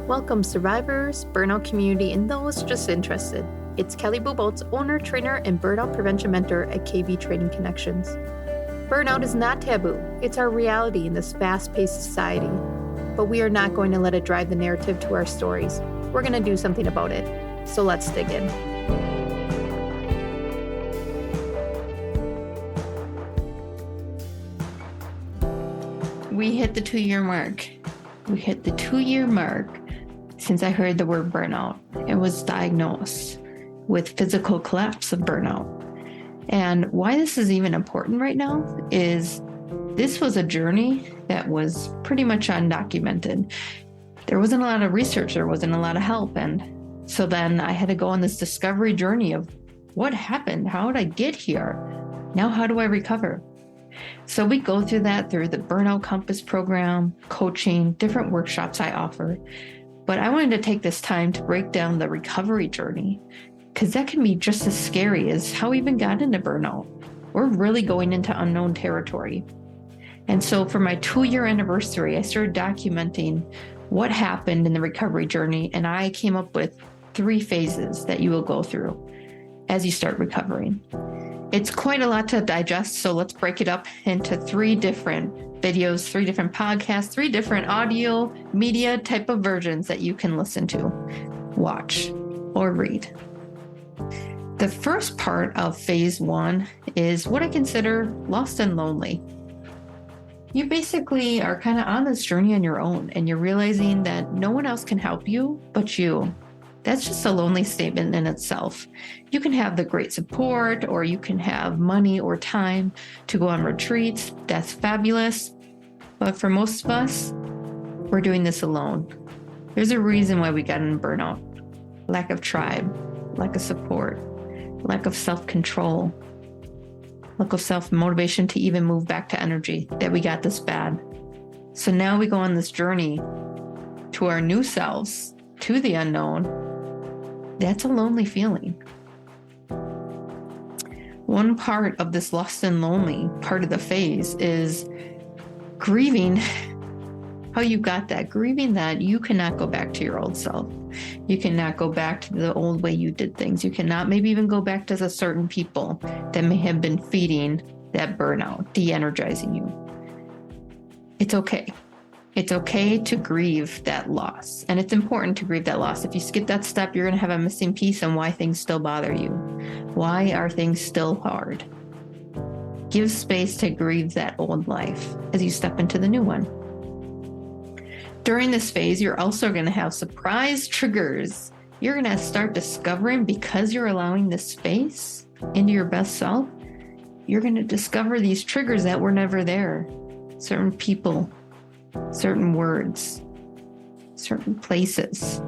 Welcome survivors, burnout community, and those just interested. It's Kelly Bubolz, owner, trainer, and burnout prevention mentor at KV Training Connections. Burnout is not taboo. It's our reality in this fast-paced society. But we are not going to let it drive the narrative to our stories. We're going to do something about it. So let's dig in. We hit the 2-year mark. Since I heard the word burnout. It was diagnosed with physical collapse of burnout. And why this is even important right now is this was a journey that was pretty much undocumented. There wasn't a lot of research, there wasn't a lot of help. And so then I had to go on this discovery journey of what happened? How did I get here? Now, how do I recover? So we go through that through the Burnout Compass program, coaching, different workshops I offer. But I wanted to take this time to break down the recovery journey, because that can be just as scary as how we even got into burnout. We're really going into unknown territory. And so for my 2-year anniversary, I started documenting what happened in the recovery journey. And I came up with 3 phases that you will go through as you start recovering. It's quite a lot to digest, so let's break it up into 3 different videos, 3 different podcasts, 3 different audio media type of versions that you can listen to, watch, or read. The first part of phase 1 is what I consider lost and lonely. You basically are kind of on this journey on your own, and you're realizing that no one else can help you but you. That's just a lonely statement in itself. You can have the great support, or you can have money or time to go on retreats. That's fabulous. But for most of us, we're doing this alone. There's a reason why we got in burnout. Lack of tribe, lack of support, lack of self-control, lack of self-motivation to even move back to energy, that we got this bad. So now we go on this journey to our new selves, to the unknown. That's a lonely feeling. One part of this lost and lonely part of the phase is grieving how you got that, grieving that you cannot go back to your old self. You cannot go back to the old way you did things. You cannot maybe even go back to the certain people that may have been feeding that burnout, de-energizing you. It's okay. It's okay to grieve that loss. And it's important to grieve that loss. If you skip that step, you're going to have a missing piece on why things still bother you. Why are things still hard? Give space to grieve that old life as you step into the new one. During this phase, you're also going to have surprise triggers. You're going to start discovering, because you're allowing this space into your best self, you're going to discover these triggers that were never there. Certain people, certain words, certain places,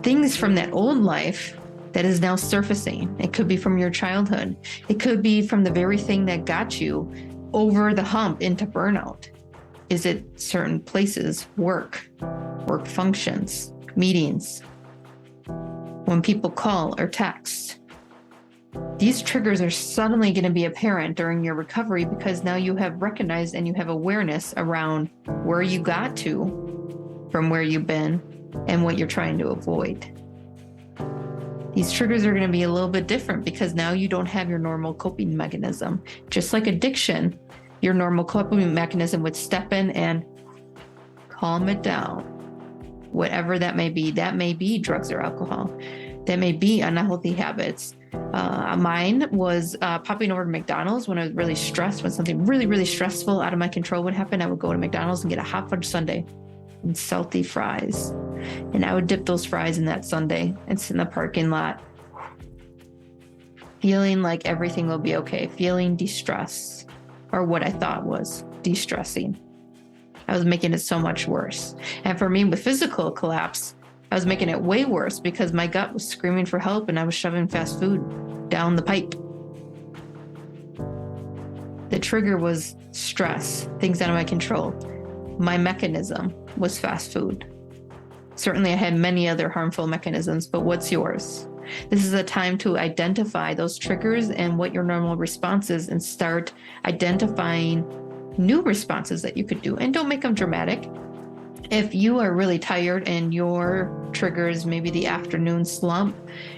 things from that old life that is now surfacing. It could be from your childhood. It could be from the very thing that got you over the hump into burnout. Is it certain places, work functions, meetings, when people call or text? These triggers are suddenly going to be apparent during your recovery, because now you have recognized and you have awareness around where you got to from where you've been and what you're trying to avoid. These triggers are going to be a little bit different because now you don't have your normal coping mechanism. Just like addiction, your normal coping mechanism would step in and calm it down. Whatever that may be drugs or alcohol. That may be unhealthy habits. Mine was popping over to McDonald's when I was really stressed. When something really, really stressful out of my control would happen, I would go to McDonald's and get a hot fudge sundae and salty fries. And I would dip those fries in that sundae and sit in the parking lot, feeling like everything will be okay, feeling de-stressed, or what I thought was de-stressing. I was making it so much worse. And for me, with physical collapse, I was making it way worse because my gut was screaming for help and I was shoving fast food down the pipe. The trigger was stress, things out of my control. My mechanism was fast food. Certainly I had many other harmful mechanisms, but what's yours? This is a time to identify those triggers and what your normal response is, and start identifying new responses that you could do. And don't make them dramatic. If you are really tired and your trigger is maybe the afternoon slump,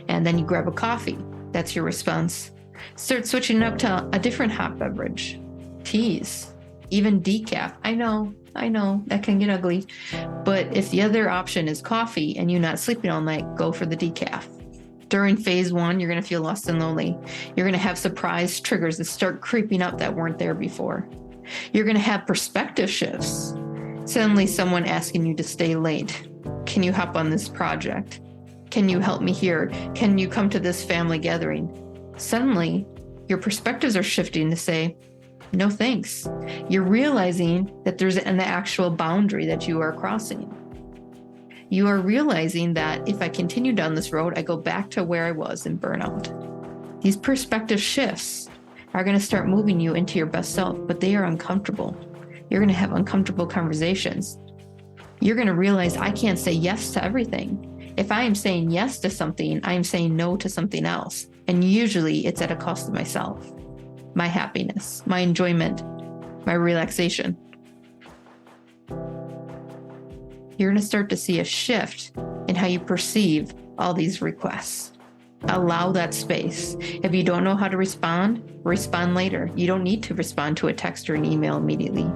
and then you grab a coffee, that's your response. Start switching up to a different hot beverage, teas, even decaf. I know that can get ugly. But if the other option is coffee and you're not sleeping all night, go for the decaf. During phase 1, you're going to feel lost and lonely. You're going to have surprise triggers that start creeping up that weren't there before. You're going to have perspective shifts. Suddenly someone asking you to stay late. Can you hop on this project? Can you help me here? Can you come to this family gathering? Suddenly, your perspectives are shifting to say, no thanks. You're realizing that there's an actual boundary that you are crossing. You are realizing that if I continue down this road, I go back to where I was in burnout. These perspective shifts are going to start moving you into your best self, but they are uncomfortable. You're going to have uncomfortable conversations. You're going to realize I can't say yes to everything. If I am saying yes to something, I am saying no to something else. And usually it's at a cost of myself, my happiness, my enjoyment, my relaxation. You're going to start to see a shift in how you perceive all these requests. Allow that space. If you don't know how to respond later. You don't need to respond to a text or an email immediately.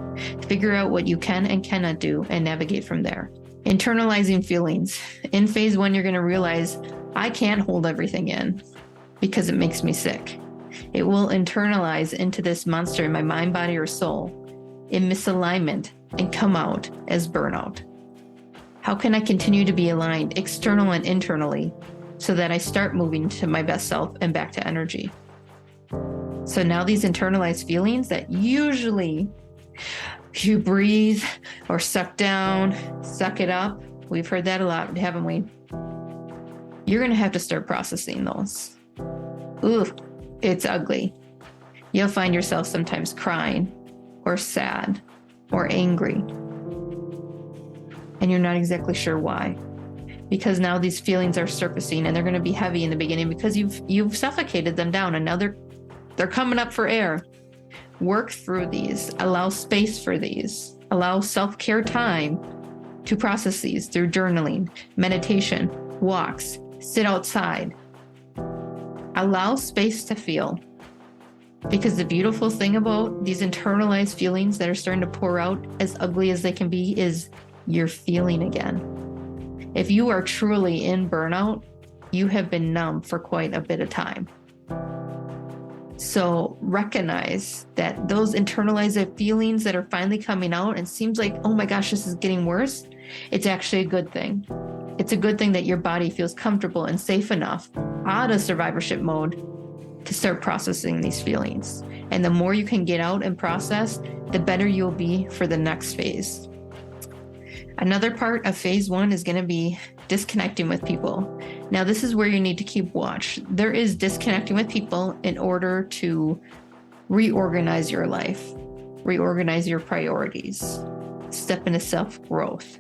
Figure out what you can and cannot do and navigate from there. Internalizing feelings. In phase 1, you're going to realize I can't hold everything in because it makes me sick. It will internalize into this monster in my mind, body, or soul in misalignment and come out as burnout. How can I continue to be aligned external and internally so that I start moving to my best self and back to energy? So now these internalized feelings that usually you breathe or suck down, suck it up. We've heard that a lot, haven't we? You're going to have to start processing those. Ooh, it's ugly. You'll find yourself sometimes crying or sad or angry. And you're not exactly sure why. Because now these feelings are surfacing and they're going to be heavy in the beginning because you've suffocated them down and now they're coming up for air. Work through these, allow space for these, allow self-care time to process these through journaling, meditation, walks, sit outside. Allow space to feel. Because the beautiful thing about these internalized feelings that are starting to pour out, as ugly as they can be, is you're feeling again. If you are truly in burnout, you have been numb for quite a bit of time. So recognize that those internalized feelings that are finally coming out and seems like, oh my gosh, this is getting worse. It's actually a good thing. It's a good thing that your body feels comfortable and safe enough out of survivorship mode to start processing these feelings. And the more you can get out and process, the better you'll be for the next phase. Another part of phase 1 is going to be disconnecting with people. Now, this is where you need to keep watch. There is disconnecting with people in order to reorganize your life, reorganize your priorities, step into self-growth.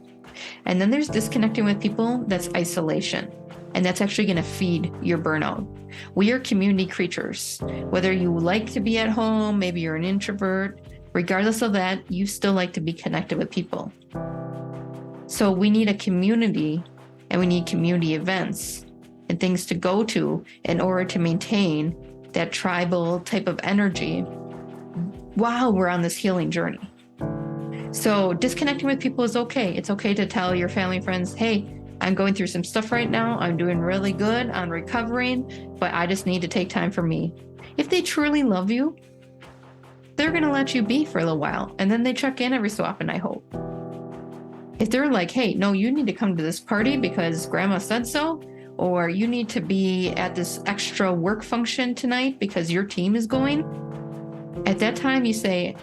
And then there's disconnecting with people, that's isolation. And that's actually going to feed your burnout. We are community creatures. Whether you like to be at home, maybe you're an introvert, regardless of that, you still like to be connected with people. So we need a community and we need community events and things to go to in order to maintain that tribal type of energy while we're on this healing journey. So disconnecting with people is okay. It's okay to tell your family and friends, hey, I'm going through some stuff right now. I'm doing really good on recovering, but I just need to take time for me. If they truly love you, they're going to let you be for a little while. And then they check in every so often, I hope. If they're like, hey, no, you need to come to this party because grandma said so, or you need to be at this extra work function tonight because your team is going, at that time you say,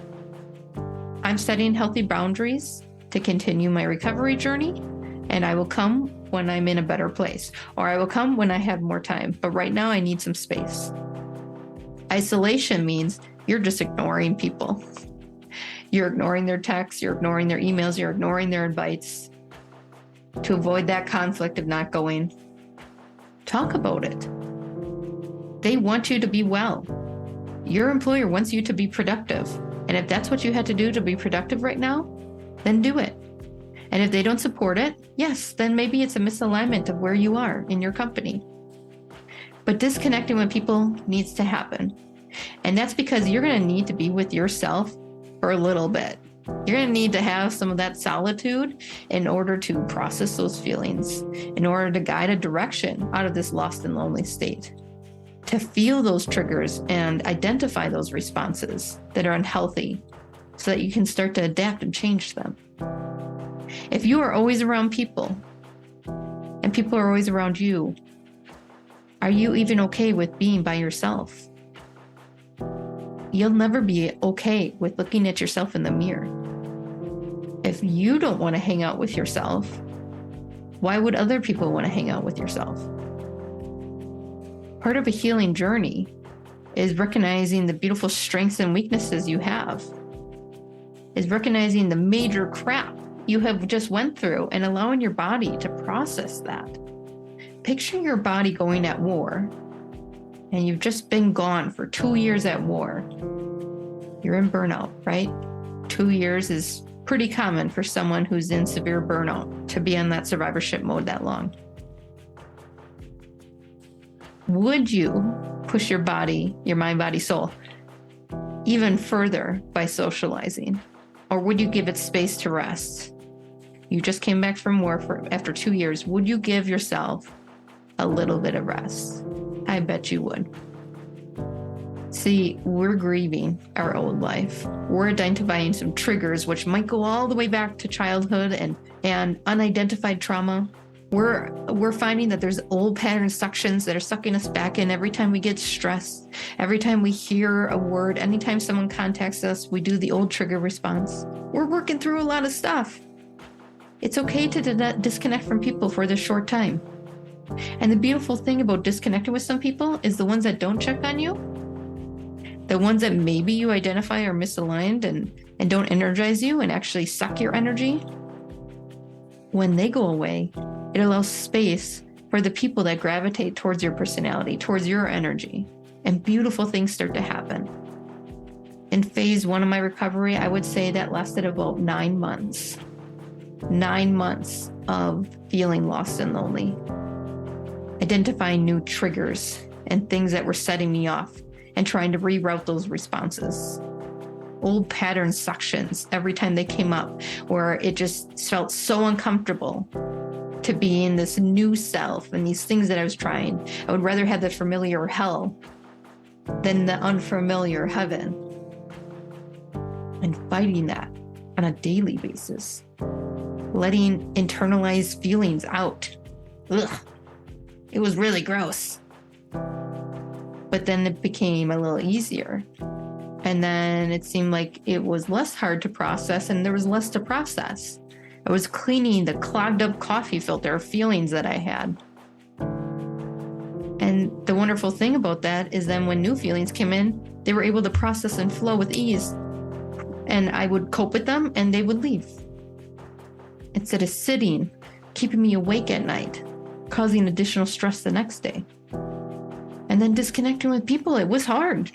I'm setting healthy boundaries to continue my recovery journey, and I will come when I'm in a better place, or I will come when I have more time. But right now I need some space. Isolation means you're just ignoring people. You're ignoring their texts, you're ignoring their emails, you're ignoring their invites to avoid that conflict of not going. Talk about it. They want you to be well. Your employer wants you to be productive. And if that's what you had to do to be productive right now, then do it. And if they don't support it, yes, then maybe it's a misalignment of where you are in your company. But disconnecting with people needs to happen. And that's because you're going to need to be with yourself for a little bit. You're going to need to have some of that solitude in order to process those feelings, in order to guide a direction out of this lost and lonely state, to feel those triggers and identify those responses that are unhealthy so that you can start to adapt and change them. If you are always around people and people are always around you, are you even okay with being by yourself? You'll never be okay with looking at yourself in the mirror. If you don't want to hang out with yourself, why would other people want to hang out with yourself? Part of a healing journey is recognizing the beautiful strengths and weaknesses you have, is recognizing the major crap you have just went through and allowing your body to process that. Picture your body going at war, and you've just been gone for 2 years at war. You're in burnout, right? 2 years is pretty common for someone who's in severe burnout to be in that survivorship mode that long. Would you push your body, your mind, body, soul, even further by socializing? Or would you give it space to rest? You just came back from war after 2 years. Would you give yourself a little bit of rest? I bet you would. See, we're grieving our old life. We're identifying some triggers, which might go all the way back to childhood and unidentified trauma. We're finding that there's old pattern suctions that are sucking us back in every time we get stressed, every time we hear a word, anytime someone contacts us, we do the old trigger response. We're working through a lot of stuff. It's okay to disconnect from people for this short time. And the beautiful thing about disconnecting with some people is the ones that don't check on you, the ones that maybe you identify are misaligned and don't energize you and actually suck your energy. When they go away, it allows space for the people that gravitate towards your personality, towards your energy, and beautiful things start to happen. In phase 1 of my recovery, I would say that lasted about 9 months. 9 months of feeling lost and lonely, identifying new triggers and things that were setting me off and trying to reroute those responses. Old pattern suctions every time they came up, where it just felt so uncomfortable to be in this new self and these things that I was trying. I would rather have the familiar hell than the unfamiliar heaven. And fighting that on a daily basis, letting internalized feelings out. Ugh. It was really gross. But then it became a little easier. And then it seemed like it was less hard to process and there was less to process. I was cleaning the clogged up coffee filter of feelings that I had. And the wonderful thing about that is then when new feelings came in, they were able to process and flow with ease. And I would cope with them and they would leave. Instead of sitting, keeping me awake at night, causing additional stress the next day. And then disconnecting with people, it was hard.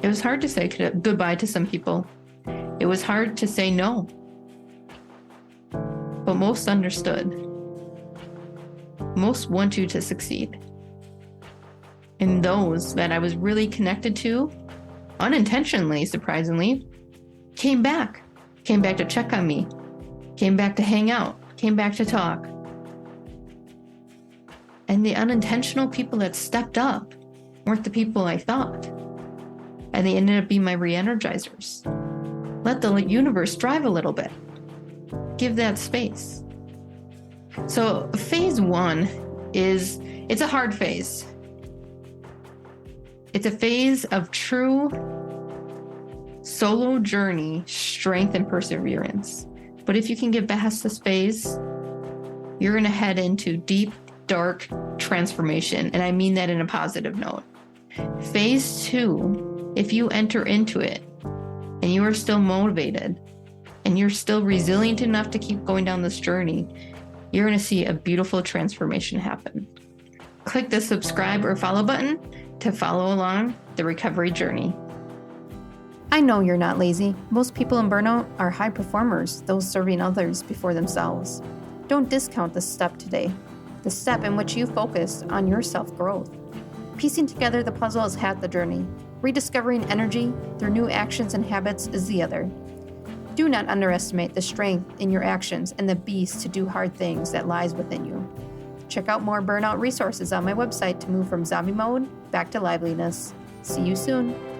It was hard to say goodbye to some people. It was hard to say no. But most understood. Most want you to succeed. And those that I was really connected to, unintentionally, surprisingly, came back to check on me, came back to hang out, came back to talk. And the unintentional people that stepped up weren't the people I thought. And they ended up being my re-energizers. Let the universe drive a little bit. Give that space. So phase 1 it's a hard phase. It's a phase of true solo journey, strength, and perseverance. But if you can get past this phase, you're going to head into deep, dark transformation. And I mean that in a positive note. Phase 2, if you enter into it and you are still motivated and you're still resilient enough to keep going down this journey, you're going to see a beautiful transformation happen. Click the subscribe or follow button to follow along the recovery journey. I know you're not lazy. Most people in burnout are high performers, those serving others before themselves. Don't discount this step today, the step in which you focus on your self-growth. Piecing together the puzzle is half the journey. Rediscovering energy through new actions and habits is the other. Do not underestimate the strength in your actions and the beast to do hard things that lies within you. Check out more burnout resources on my website to move from zombie mode back to liveliness. See you soon.